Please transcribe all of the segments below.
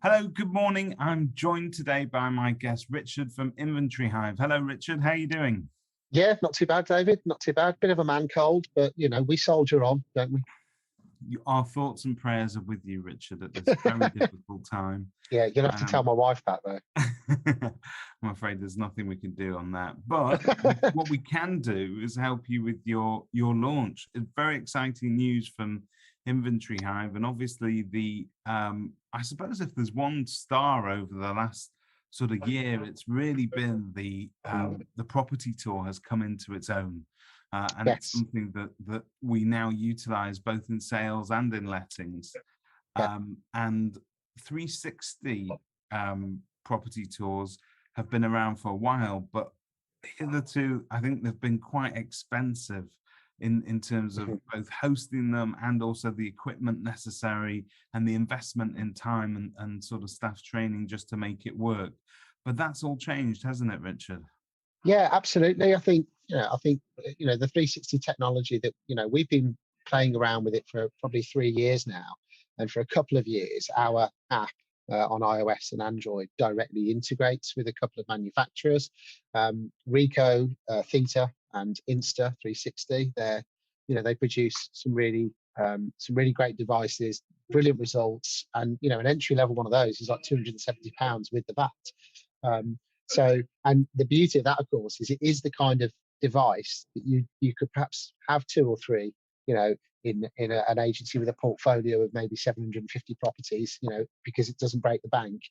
Hello, good morning. I'm joined today by my guest, Richard from Inventory Hive. Hello, Richard. How are you doing? Yeah, not too bad, David. Not too bad. Bit of a man cold, but, we soldier on, don't we? Our thoughts and prayers are with you, Richard, at this very difficult time. Yeah, you'll have to tell my wife that, though. I'm afraid there's nothing we can do on that. But what we can do is help you with your launch. It's very exciting news from Inventory Hive. And obviously, I suppose if there's one star over the last sort of year, it's really been the property tour has come into its own. And Yes. It's something that we now utilize both in sales and in lettings. And 360 property tours have been around for a while, but hitherto I think they've been quite expensive in terms of both hosting them and also the equipment necessary and the investment in time and sort of staff training just to make it work. But that's all changed, hasn't it, Richard? Yeah, absolutely. I think the 360 technology that we've been playing around with it for probably 3 years now, and for a couple of years, our app on iOS and Android directly integrates with a couple of manufacturers, Ricoh, Theta, and Insta 360. They produce some really great devices, brilliant results, and an entry level one of those is like £270 with the VAT. And the beauty of that, of course, is it is the kind of device that you could perhaps have 2 or 3, in an agency with a portfolio of maybe 750 properties, because it doesn't break the bank.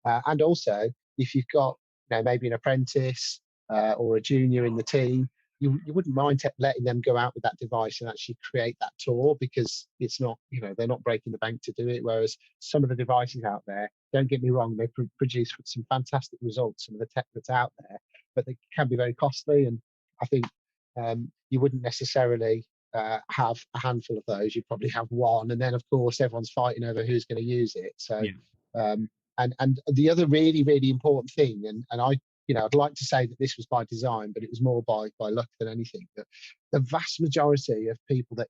And also, if you've got, maybe an apprentice or a junior in the team, you wouldn't mind letting them go out with that device and actually create that tour, because it's not, they're not breaking the bank to do it. Whereas some of the devices out there, don't get me wrong, they produce some fantastic results, some of the tech that's out there, but they can be very costly. And I think you wouldn't necessarily have a handful of those. You'd probably have one, and then of course everyone's fighting over who's going to use it. So and the other really, really important thing, and I'd like to say that this was by design, but it was more by luck than anything, that the vast majority of people that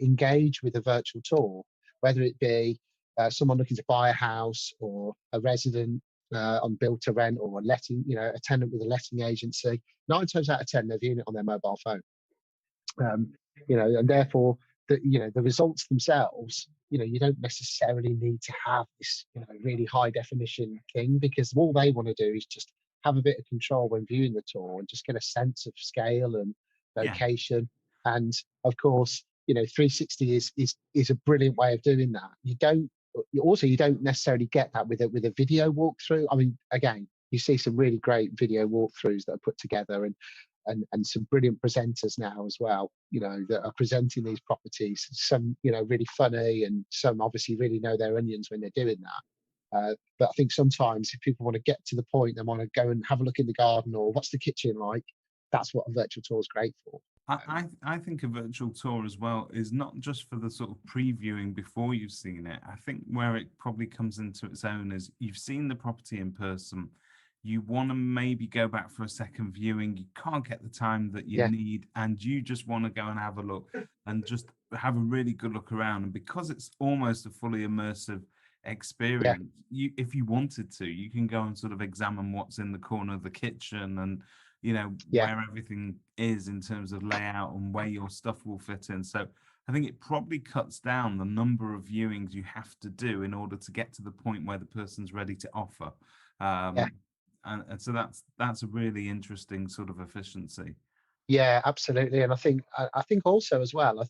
engage with a virtual tour, whether it be someone looking to buy a house, or a resident on build to rent, or a letting, a tenant with a letting agency, 9 times out of 10 they're viewing it on their mobile phone. And therefore the results themselves, you don't necessarily need to have this, really high definition thing, because all they want to do is just have a bit of control when viewing the tour and just get a sense of scale and location. And of course, 360 is a brilliant way of doing that. You don't necessarily get that with a video walkthrough. I mean, again, you see some really great video walkthroughs that are put together, and some brilliant presenters now as well, that are presenting these properties. Some, really funny, and some obviously really know their onions when they're doing that. But I think sometimes if people want to get to the point, they want to go and have a look in the garden, or what's the kitchen like, that's what a virtual tour is great for. I think a virtual tour as well is not just for the sort of previewing before you've seen it. I think where it probably comes into its own is you've seen the property in person, you want to maybe go back for a second viewing, you can't get the time that you need, and you just want to go and have a look and just have a really good look around. And because it's almost a fully immersive experience, if you wanted to, you can go and sort of examine what's in the corner of the kitchen, and where everything is in terms of layout and where your stuff will fit in. So I think it probably cuts down the number of viewings you have to do in order to get to the point where the person's ready to offer. And so that's a really interesting sort of efficiency. Yeah, absolutely. And I think also as well,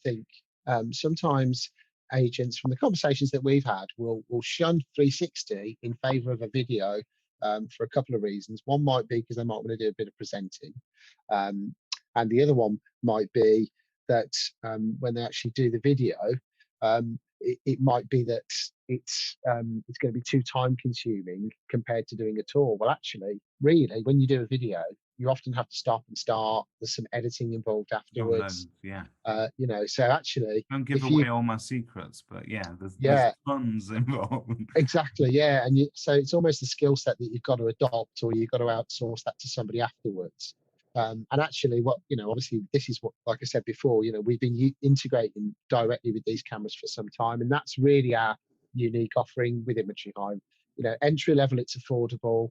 sometimes agents, from the conversations that we've had, will shun 360 in favor of a video, for a couple of reasons. One might be because they might want to do a bit of presenting, and the other one might be that when they actually do the video, it might be that it's going to be too time consuming compared to doing a tour. Well, actually, really, when you do a video, you often have to stop and start. There's some editing involved afterwards. So actually, don't give away all my secrets, but there's tons involved. Exactly, and so it's almost a skill set that you've got to adopt, or you've got to outsource that to somebody afterwards. And actually, obviously, this is what, like I said before, we've been integrating directly with these cameras for some time, and that's really our unique offering with Inventory Hive. Entry level, it's affordable.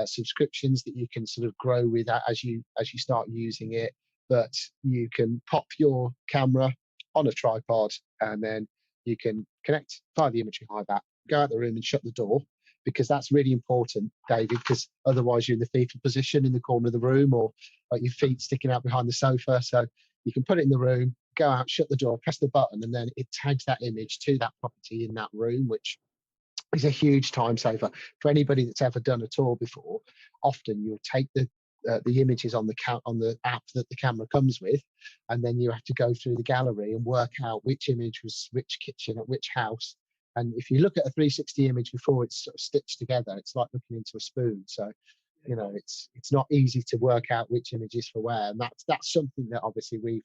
Subscriptions that you can sort of grow with as you start using it. But you can pop your camera on a tripod, and then you can connect via the Inventory Hive app, go out the room and shut the door, because that's really important, David, because otherwise you're in the fetal position in the corner of the room, or like your feet sticking out behind the sofa. So you can put it in the room, go out, shut the door, press the button, and then it tags that image to that property in that room, which is a huge time saver for anybody that's ever done a tour before. Often you'll take the images on the app that the camera comes with, and then you have to go through the gallery and work out which image was which kitchen at which house. And if you look at a 360 image before it's sort of stitched together, it's like looking into a spoon. So it's not easy to work out which image is for where, and that's something that obviously we've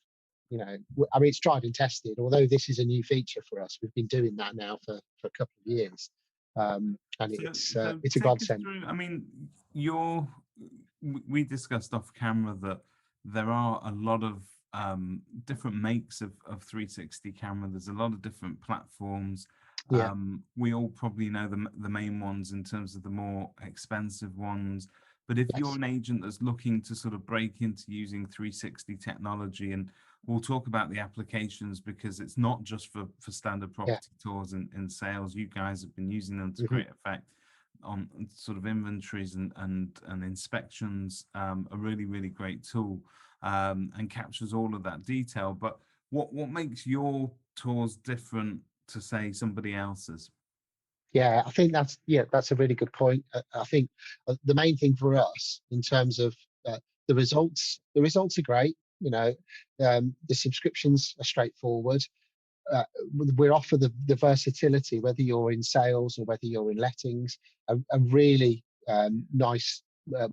it's tried and tested. Although this is a new feature for us, we've been doing that now for a couple of years. And it's a godsend. I mean, we discussed off camera that there are a lot of different makes of 360 camera. There's a lot of different platforms. Yeah. We all probably know the main ones in terms of the more expensive ones. But if you're an agent that's looking to sort of break into using 360 technology, and we'll talk about the applications, because it's not just for standard property tours and sales. You guys have been using them to great effect on sort of inventories and inspections. A really, really great tool, and captures all of that detail. But what makes your tours different to, say, somebody else's? Yeah, I think that's a really good point. I think the main thing for us in terms of the results are great. The subscriptions are straightforward. We offer the versatility, whether you're in sales or whether you're in lettings. A really nice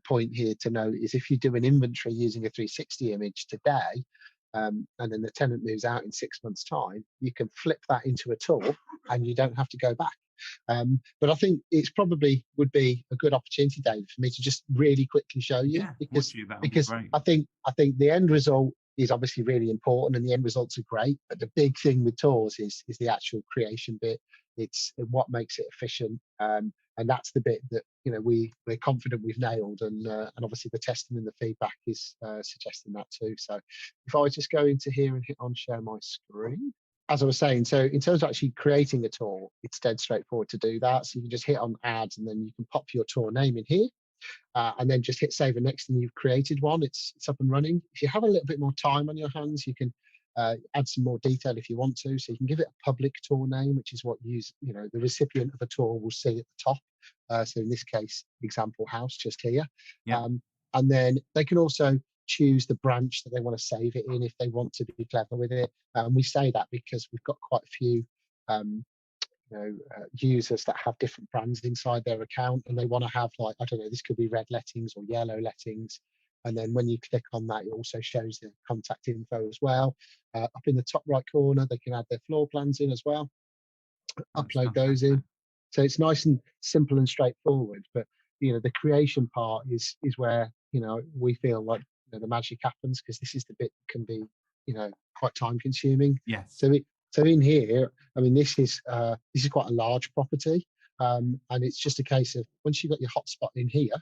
point here to note is if you do an inventory using a 360 image today, and then the tenant moves out in 6 months' time, you can flip that into a tour and you don't have to go back. But I think it's probably would be a good opportunity, David, for me to just really quickly show you, because I think the end result is obviously really important, and the end results are great. But the big thing with tours is the actual creation bit. It's what makes it efficient, and that's the bit that we're confident we've nailed, and obviously the testing and the feedback is suggesting that too. So if I just go into here and hit on share my screen. As I was saying, so in terms of actually creating a tour, it's dead straightforward to do that. So you can just hit on add, and then you can pop your tour name in here, and then just hit save and next, and you've created one. It's up and running. If you have a little bit more time on your hands, you can add some more detail if you want to. So you can give it a public tour name, which is what the recipient of a tour will see at the top. So in this case, example house just here. Yeah. And then they can also choose the branch that they want to save it in if they want to be clever with it. And we say that because we've got quite a few users that have different brands inside their account, and they want to have, like, I don't know, this could be red lettings or yellow lettings. And then when you click on that, it also shows the contact info as well. Up in the top right corner, they can add their floor plans in as well, upload those in. So it's nice and simple and straightforward. But the creation part is where we feel like the magic happens, because this is the bit that can be quite time consuming. Yes. So in here, I mean, this is quite a large property, and it's just a case of once you've got your hotspot in here,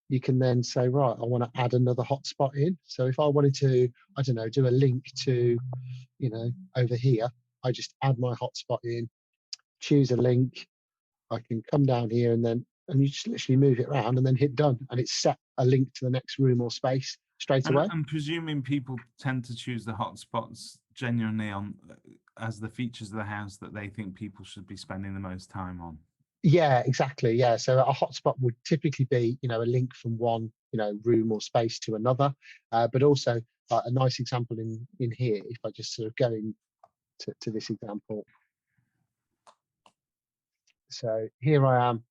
you can then say, right, I want to add another hotspot in. So if I wanted to, I don't know, do a link to, over here, I just add my hotspot in, choose a link. I can come down here and you just literally move it around and then hit done, and it's set a link to the next room or space straight away. I'm presuming people tend to choose the hotspots genuinely as the features of the house that they think people should be spending the most time on. Yeah, exactly. Yeah. So a hotspot would typically be, a link from one, room or space to another. But also a nice example in here, if I just sort of go to this example. So here I am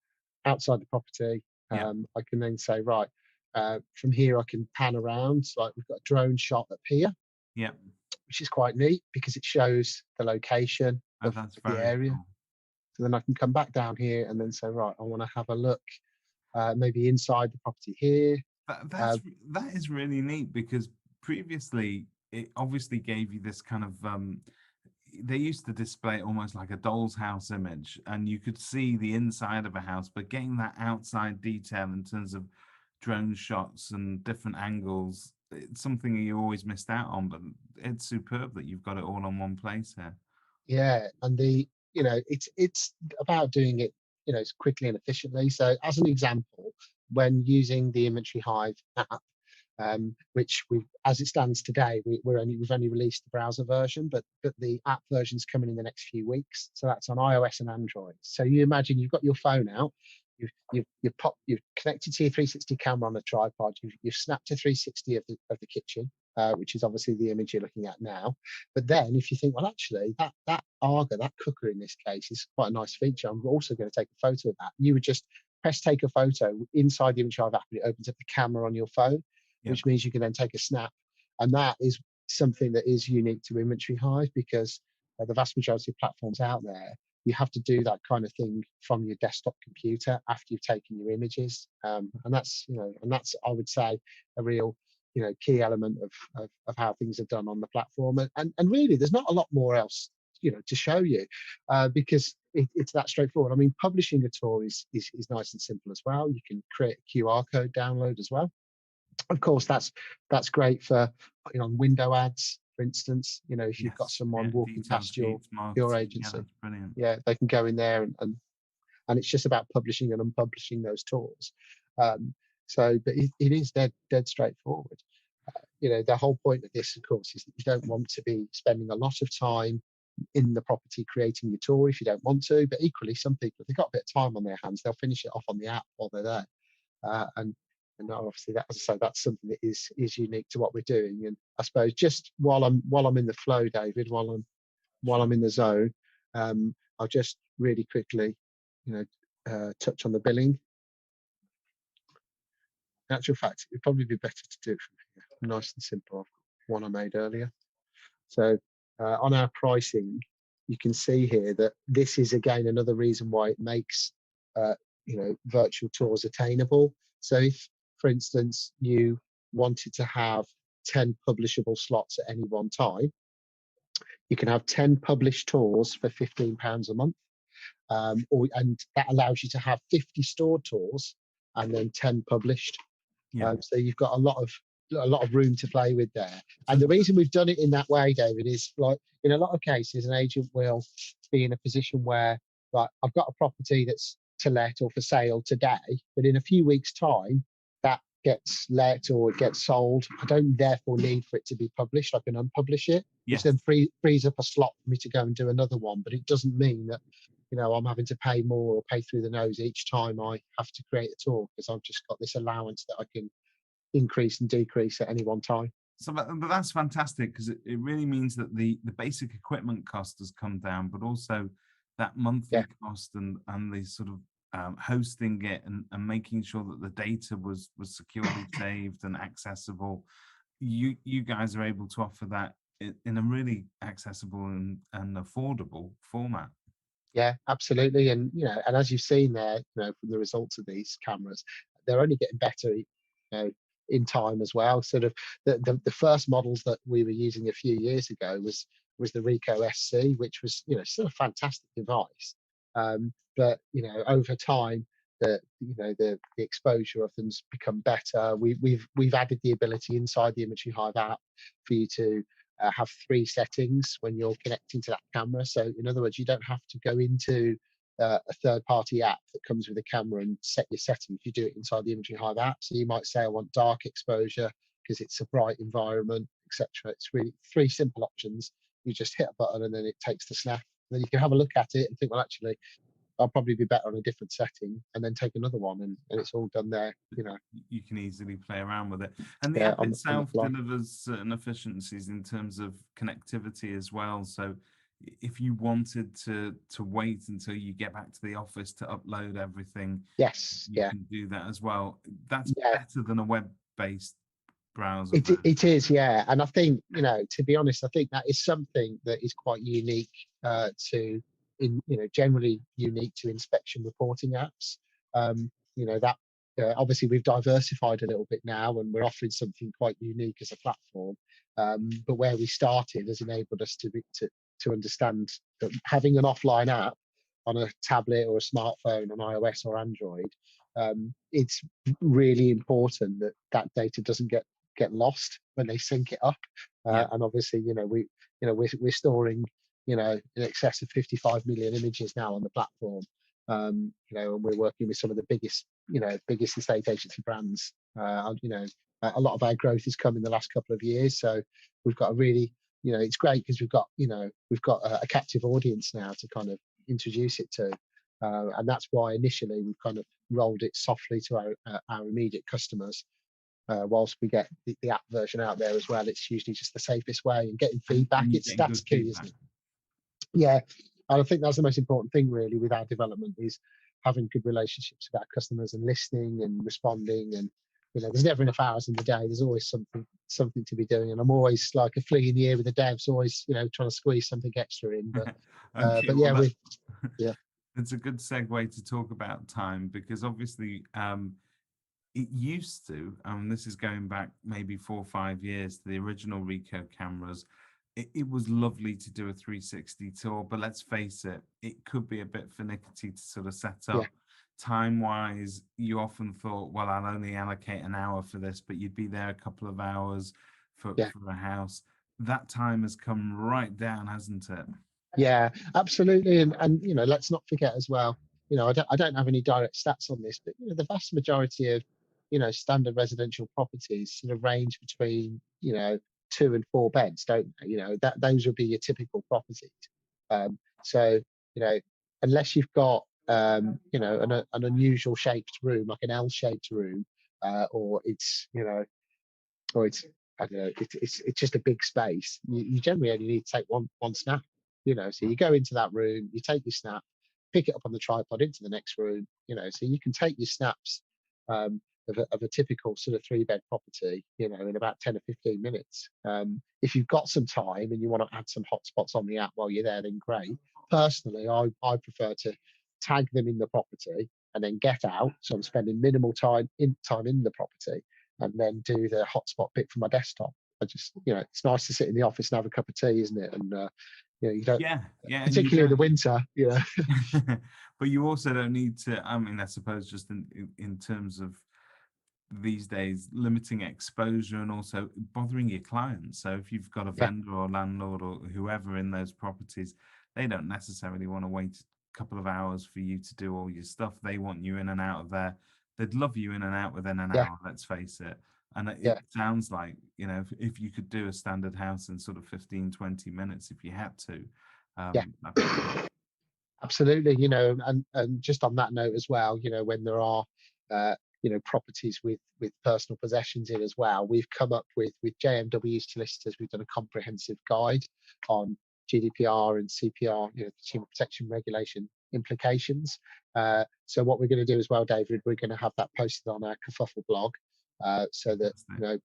outside the property. I can then say, right, from here I can pan around. So, like, we've got a drone shot up here, which is quite neat because it shows the location of the area. Cool. So then I can come back down here and then say, right, I want to have a look maybe inside the property here. That is really neat, because previously it obviously gave you this kind of they used to display almost like a doll's house image, and you could see the inside of a house, but getting that outside detail in terms of drone shots and different angles, it's something you always missed out on. But it's superb that you've got it all on one place here. Yeah, and it's about doing it as quickly and efficiently. So as an example, when using the Inventory Hive app, which as it stands today, we've only released the browser version, but the app version's coming in the next few weeks. So that's on iOS and Android. So you imagine you've got your phone out, you've connected to your 360 camera on a tripod, you've snapped a 360 of the kitchen, which is obviously the image you're looking at now. But then if you think, well, actually that Arga, that cooker in this case, is quite a nice feature, I'm also going to take a photo of that. You would just press take a photo inside the Image Hive app, and it opens up the camera on your phone, which means you can then take a snap. And that is something that is unique to Inventory Hive, because the vast majority of platforms out there, you have to do that kind of thing from your desktop computer after you've taken your images. And that's I would say a real key element of how things are done on the platform. And really, there's not a lot more else to show you, because it's that straightforward. I mean, publishing a tour is nice and simple as well. You can create a QR code download as well. Of course, that's great for putting on window ads, for instance. If you've got someone walking past your agency, that's brilliant. Yeah, they can go in there and it's just about publishing and unpublishing those tours. But it is dead straightforward. The whole point of this, of course, is that you don't want to be spending a lot of time in the property creating your tour if you don't want to. But equally, some people, if they've got a bit of time on their hands, they'll finish it off on the app while they're there. And obviously, that, as I say, that's something that is unique to what we're doing. And I suppose just while I'm in the flow, David, while I'm in the zone, I'll just really quickly, touch on the billing. In actual fact, it'd probably be better to do it from here. Nice and simple. I've got one I made earlier. So on our pricing, you can see here that this is again another reason why it makes virtual tours attainable. So if, for instance, you wanted to have 10 publishable slots at any one time, you can have 10 published tours for £15 a month, and that allows you to have 50 stored tours and then 10 published. So you've got a lot of room to play with there. And the reason we've done it in that way, David, is like in a lot of cases, an agent will be in a position where, like, I've got a property that's to let or for sale today, but in a few weeks' time, that gets let or it gets sold. I don't therefore need for it to be published. I can unpublish it, which then frees up a slot for me to go and do another one. But it doesn't mean that I'm having to pay more or pay through the nose each time I have to create a tour, because I've just got this allowance that I can increase and decrease at any one time. So but that's fantastic, because it really means that the basic equipment cost has come down, but also that monthly cost and the sort of hosting it and making sure that the data was securely saved and accessible. You guys are able to offer that in a really accessible and affordable format. Yeah, absolutely. And and as you've seen there, from the results of these cameras, they're only getting better, in time as well. Sort of the first models that we were using a few years ago was the Ricoh SC, which was still a fantastic device. But over time, the exposure of them's become better. We've added the ability inside the Imagery Hive app for you to have 3 settings when you're connecting to that camera. So in other words, you don't have to go into a third-party app that comes with a camera and set your settings. You do it inside the Imagery Hive app. So you might say, I want dark exposure because it's a bright environment, etc. It's really 3 simple options. You just hit a button and then it takes the snap. And then you can have a look at it and think, well, actually, I'll probably be better on a different setting, and then take another one, and it's all done there. You can easily play around with it, and the app itself delivers certain efficiencies in terms of connectivity as well. So if you wanted to wait until you get back to the office to upload everything, you can do that as well. That's better than a web-based browser. It is, yeah. And I think, to be honest, I think that is something that is quite unique generally unique to inspection reporting apps. That obviously we've diversified a little bit now, and we're offering something quite unique as a platform. But where we started has enabled us to to understand that having an offline app on a tablet or a smartphone on iOS or Android, it's really important that that data doesn't get lost when they sync it up. Yeah. And obviously, we're storing, in excess of 55 million images now on the platform. And we're working with some of the biggest estate agency brands. A lot of our growth has come in the last couple of years, so we've got a really, it's great because we've got a captive audience now to kind of introduce it to, and that's why initially we've kind of rolled it softly to our immediate customers. Whilst we get the app version out there as well, it's usually just the safest way, and getting feedback, that's key, isn't it? Yeah, and I think that's the most important thing really with our development, is having good relationships with our customers and listening and responding. And there's never enough hours in the day. There's always something to be doing, and I'm always like a flea in the ear with the devs, always trying to squeeze something extra in. But okay, but yeah, yeah. It's a good segue to talk about time, because obviously it used to, this is going back maybe 4 or 5 years to the original Ricoh cameras. It was lovely to do a 360 tour, but let's face it, it could be a bit finicky to sort of set up. Yeah. Time-wise, you often thought, well, I'll only allocate an hour for this, but you'd be there a couple of hours for a house. That time has come right down, hasn't it? Yeah, absolutely. And let's not forget as well, I don't have any direct stats on this, but the vast majority of standard residential properties sort of range between 2 and 4 beds, don't they? That those would be your typical properties. So unless you've got an unusual shaped room, like an L-shaped room, or it's or it's I don't know, it's just a big space. You generally only need to take one snap. So you go into that room, you take your snap, pick it up on the tripod into the next room. So you can take your snaps of a typical sort of 3-bed property, in about 10 or 15 minutes. If you've got some time and you want to add some hotspots on the app while you're there, then great. Personally, I prefer to tag them in the property and then get out, so I'm spending minimal time in the property, and then do the hotspot bit from my desktop. I just, it's nice to sit in the office and have a cup of tea, isn't it? And you don't, particularly in the winter, but you also don't need to. I mean, I suppose just in terms of these days, limiting exposure and also bothering your clients. So if you've got a vendor or landlord or whoever in those properties, they don't necessarily want to wait a couple of hours for you to do all your stuff. They want you in and out of there. They'd love you in and out within an hour, let's face it. And it sounds like, if you could do a standard house in sort of 15, 20 minutes, if you had to. Absolutely. And just on that note as well, when there are, properties with personal possessions in as well, we've come up with JMW's solicitors, we've done a comprehensive guide on GDPR and CPR, Consumer Protection Regulation implications. So what we're going to do as well, David, we're going to have that posted on our Kerfuffle blog, so that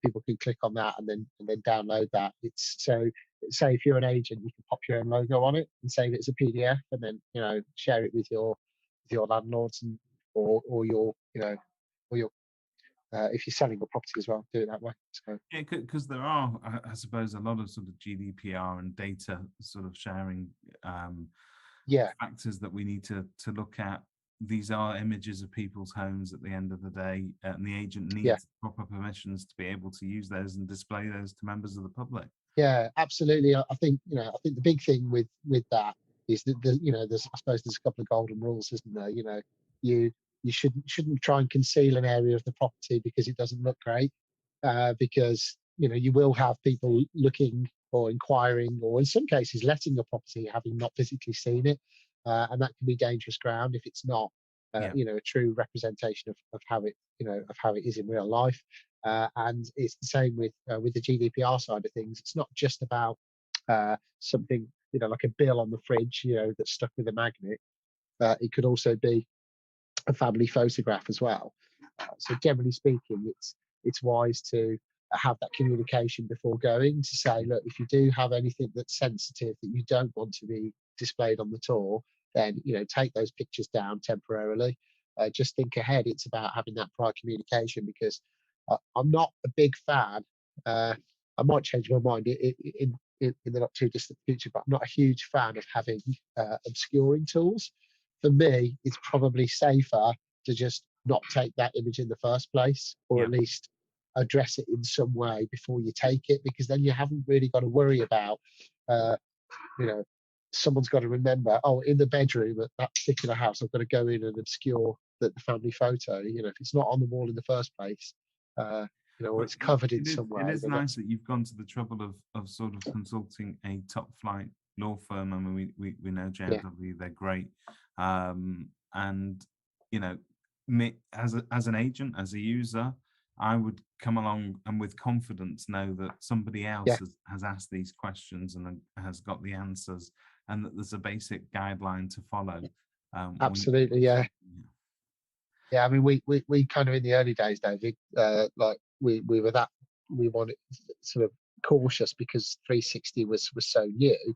people can click on that and then download that. It's so, say if you're an agent, you can pop your own logo on it and save it as a PDF, and then share it with your landlords and or your if you're selling a property as well, do it that way. So yeah, because there are, I suppose, a lot of sort of GDPR and data sort of sharing factors that we need to look at. These are images of people's homes at the end of the day, and the agent needs proper permissions to be able to use those and display those to members of the public. Yeah, absolutely. I think the big thing with that is that there's, I suppose there's a couple of golden rules, isn't there? You shouldn't try and conceal an area of the property because it doesn't look great, because you will have people looking or inquiring, or in some cases letting a property having not physically seen it, and that can be dangerous ground if it's not a true representation of how it is in real life. And it's the same with the GDPR side of things. It's not just about something like a bill on the fridge that's stuck with a magnet. It could also be a family photograph as well. So generally speaking, it's wise to have that communication before going, to say, look, if you do have anything that's sensitive that you don't want to be displayed on the tour, then take those pictures down temporarily. Just think ahead. It's about having that prior communication, because I'm not a big fan. I might change my mind in the not too distant future, but I'm not a huge fan of having obscuring tools. For me, it's probably safer to just not take that image in the first place, or Yeah. at least address it in some way before you take it, because then you haven't really got to worry about, you know, someone's got to remember, oh, in the bedroom at that particular house, I've got to go in and obscure the family photo. You know, if it's not on the wall in the first place, you know, or But it's covered in it is some it way, is then nice that you've gone to the trouble of sort of consulting a top flight law firm. I mean, we know yeah, JLW, they're great. And you know, me as an agent, as a user, I would come along and with confidence know that somebody else yeah, has asked these questions and has got the answers, and that there's a basic guideline to follow. When absolutely, yeah. Yeah, I mean, we kind of in the early days, David, like we were that we wanted sort of cautious because 360 was so new.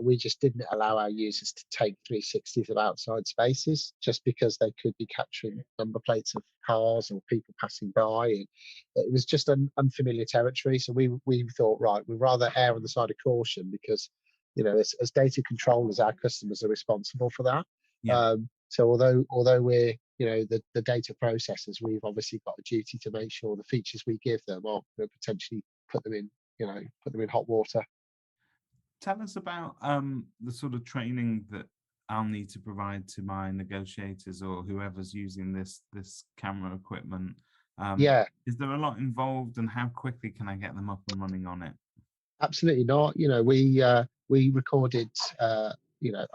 We just didn't allow our users to take 360s of outside spaces just because they could be capturing number plates of cars or people passing by, and it was just an unfamiliar territory. So we thought, right, we'd rather err on the side of caution because, you know, as data controllers, our customers are responsible for that. Yeah. So although we're, you know, the data processors, we've obviously got a duty to make sure the features we give them are potentially put them in hot water. Tell us about the sort of training that I'll need to provide to my negotiators or whoever's using this camera equipment. Yeah, Is there a lot involved, and how quickly can I get them up and running on it? absolutely not. You know, we recorded a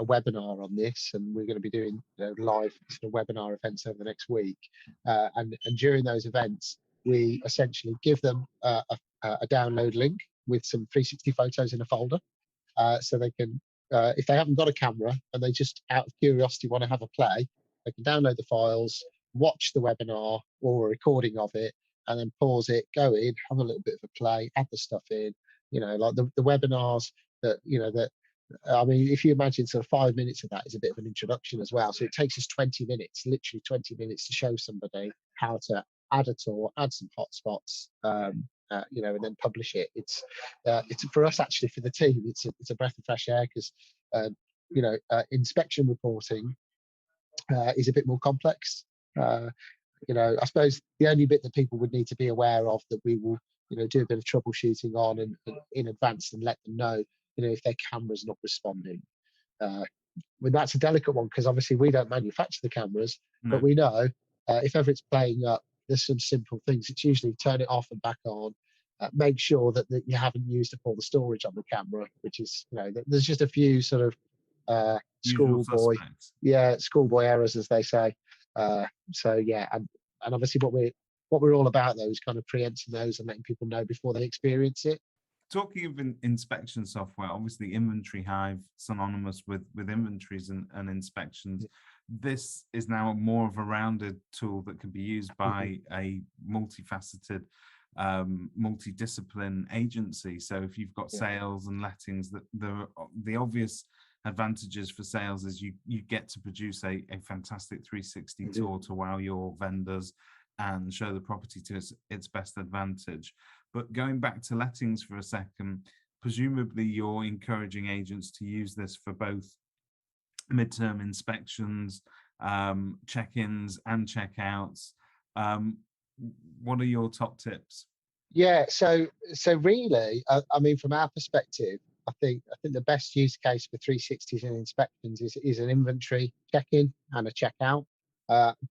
webinar on this, and we're going to be doing, you know, live sort of webinar events over the next week. And during those events, we essentially give them a download link with some 360 photos in a folder. So they can, if they haven't got a camera and they just out of curiosity want to have a play, they can download the files, watch the webinar or a recording of it, and then pause it, go in, have a little bit of a play, add the stuff in. You know, like the webinars that, you know, that, I mean, if you imagine sort of 5 minutes of that is a bit of an introduction as well. So it takes us 20 minutes, literally 20 minutes to show somebody how to add a tour, add some hotspots, you know, and then publish it. It's for us, actually, for the team, it's a breath of fresh air because, you know, inspection reporting is a bit more complex. You know, I suppose the only bit that people would need to be aware of that we will, you know, do a bit of troubleshooting on and in advance and let them know, you know, if their camera's not responding. Well, that's a delicate one because obviously we don't manufacture the cameras, but No. we know if ever it's playing up, there's some simple things. It's usually turn it off and back on. Make sure that you haven't used up all the storage on the camera, which is, you know, there's just a few sort of Usual suspects. schoolboy errors, as they say. So yeah, and obviously what we're all about though is kind of preempting those and letting people know before they experience it. Talking of inspection software, obviously Inventory Hive, synonymous with inventories and inspections. This is now more of a rounded tool that can be used by a multifaceted, multidiscipline agency. So if you've got sales and lettings, that the obvious advantages for sales is you get to produce a fantastic 360 tour to wow your vendors and show the property to its best advantage. But going back to lettings for a second, presumably you're encouraging agents to use this for both midterm inspections, check-ins and checkouts. What are your top tips? Yeah, so really, I mean, from our perspective, I think the best use case for 360s and inspections is an inventory check-in and a checkout.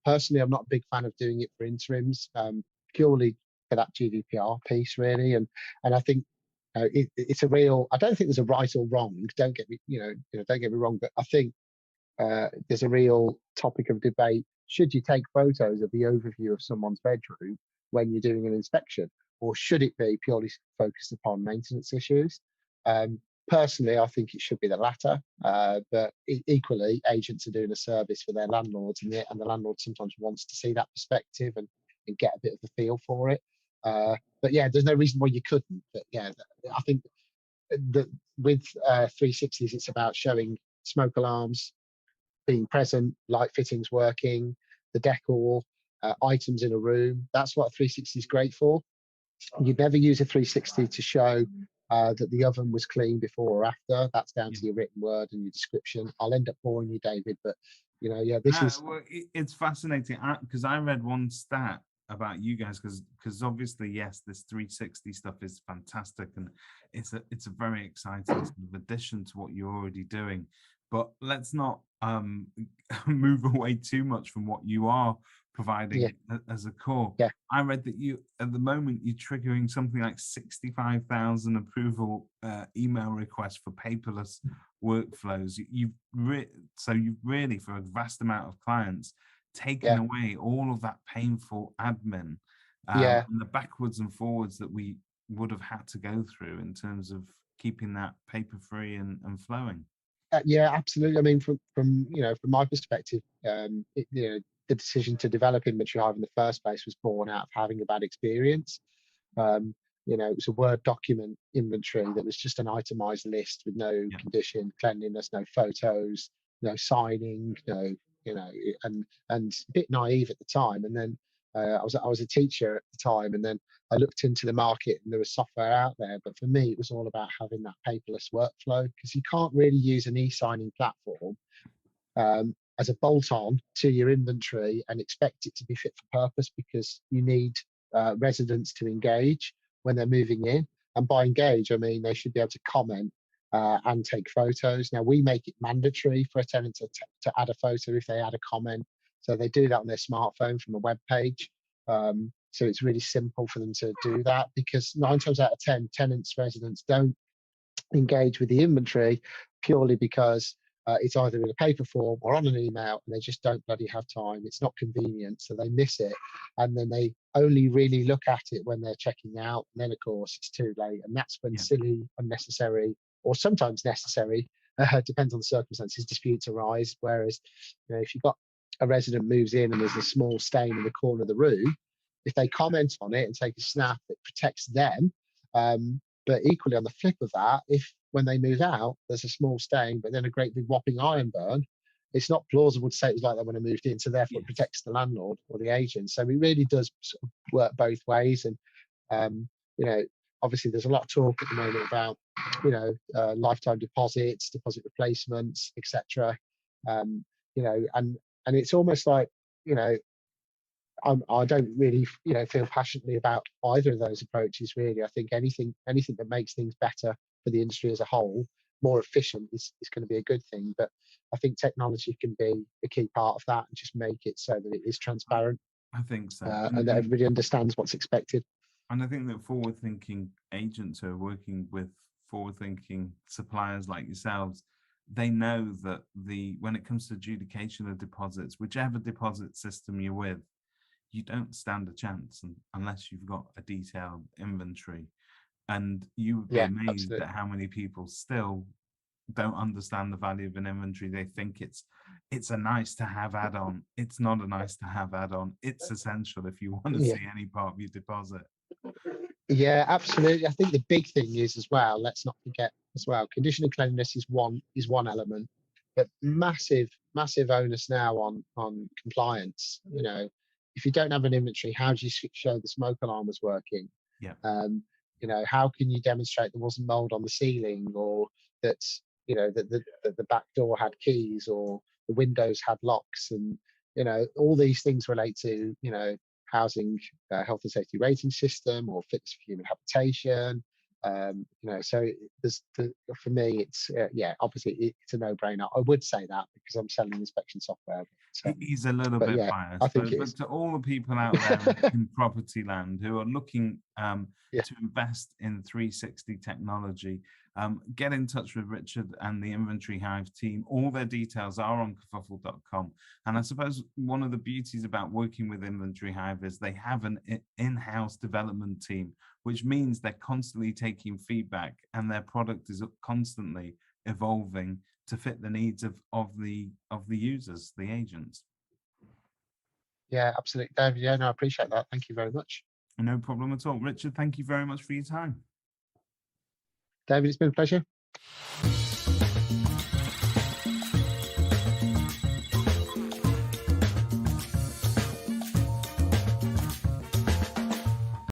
Personally, I'm not a big fan of doing it for interims, purely for that GDPR piece, really. And I think it's a real. I don't think there's a right or wrong. Don't get me, don't get me wrong, but I think there's a real topic of debate. Should you take photos of the overview of someone's bedroom when you're doing an inspection, or should it be purely focused upon maintenance issues? Personally, I think it should be the latter, but equally, agents are doing a service for their landlords, and the landlord sometimes wants to see that perspective and get a bit of a feel for it. But yeah, there's no reason why you couldn't. But yeah, I think that with 360s, it's about showing smoke alarms being present, light fittings working, the decor, items in a room. That's what a 360 is great for. You'd never use a 360 to show that the oven was clean before or after. That's down Yeah. to your written word and your description. I'll end up boring you, David, but this is Well, it's fascinating because I read one stat about you guys because obviously, yes, this 360 stuff is fantastic and it's a very exciting sort of addition to what you're already doing. But let's not move away too much from what you are providing as a core. Yeah. I read that you, at the moment, you're triggering something like 65,000 approval email requests for paperless workflows. You've really, for a vast amount of clients, taken away all of that painful admin and the backwards and forwards that we would have had to go through in terms of keeping that paper free and flowing. Yeah, absolutely. I mean, from my perspective, the decision to develop Inventory Hive in the first place was born out of having a bad experience. It was a Word document inventory that was just an itemized list with no condition, cleanliness, no photos, no signing, and a bit naive at the time. And then I was a teacher at the time, and then I looked into the market and there was software out there. But for me, it was all about having that paperless workflow, because you can't really use an e-signing platform as a bolt-on to your inventory and expect it to be fit for purpose, because you need residents to engage when they're moving in. And by engage, I mean they should be able to comment and take photos. Now, we make it mandatory for a tenant to add a photo if they add a comment. So they do that on their smartphone from a web page. So it's really simple for them to do that, because 9 times out of 10, residents don't engage with the inventory purely because it's either in a paper form or on an email, and they just don't bloody have time. It's not convenient, so they miss it, and then they only really look at it when they're checking out, and then of course it's too late, and that's when silly, unnecessary, or sometimes necessary, depends on the circumstances, disputes arise. Whereas if you've got a resident moves in and there's a small stain in the corner of the room, if they comment on it and take a snap, it protects them. But equally, on the flip of that, if when they move out, there's a small stain, but then a great big whopping iron burn, it's not plausible to say it was like that when I moved in. So therefore, it protects the landlord or the agent. So it really does sort of work both ways. And obviously, there's a lot of talk at the moment about lifetime deposits, deposit replacements, etc. And it's almost like I don't really, feel passionately about either of those approaches. Really, I think anything that makes things better for the industry as a whole, more efficient, is going to be a good thing. But I think technology can be a key part of that and just make it so that it is transparent. I think so, and that everybody understands what's expected. And I think that forward-thinking agents who are working with forward-thinking suppliers like yourselves, they know that when it comes to adjudication of deposits, whichever deposit system you're with, you don't stand a chance unless you've got a detailed inventory. And you would be amazed at how many people still don't understand the value of an inventory. They think it's a nice to have add-on. It's not a nice to have add-on. It's essential if you want to see any part of your deposit. Yeah, absolutely. I think the big thing is as well, let's not forget as well, condition of cleanliness is one element, but massive onus now on compliance. If you don't have an inventory, how do you show the smoke alarm was working? Yeah. How can you demonstrate there wasn't mold on the ceiling, or that that the back door had keys, or the windows had locks? And all these things relate to housing health and safety rating system, or fitness for human habitation. So for me, it's obviously it's a no-brainer. I would say that because I'm selling inspection software. He's a little bit biased, I think but to all the people out there in property land who are looking to invest in 360 technology, get in touch with Richard and the Inventory Hive team. All their details are on kerfuffle.com. And I suppose one of the beauties about working with Inventory Hive is they have an in-house development team, which means they're constantly taking feedback and their product is constantly evolving to fit the needs of the users, the agents. Yeah, absolutely, David. Yeah, no, I appreciate that. Thank you very much. No problem at all. Richard, thank you very much for your time. David, it's been a pleasure.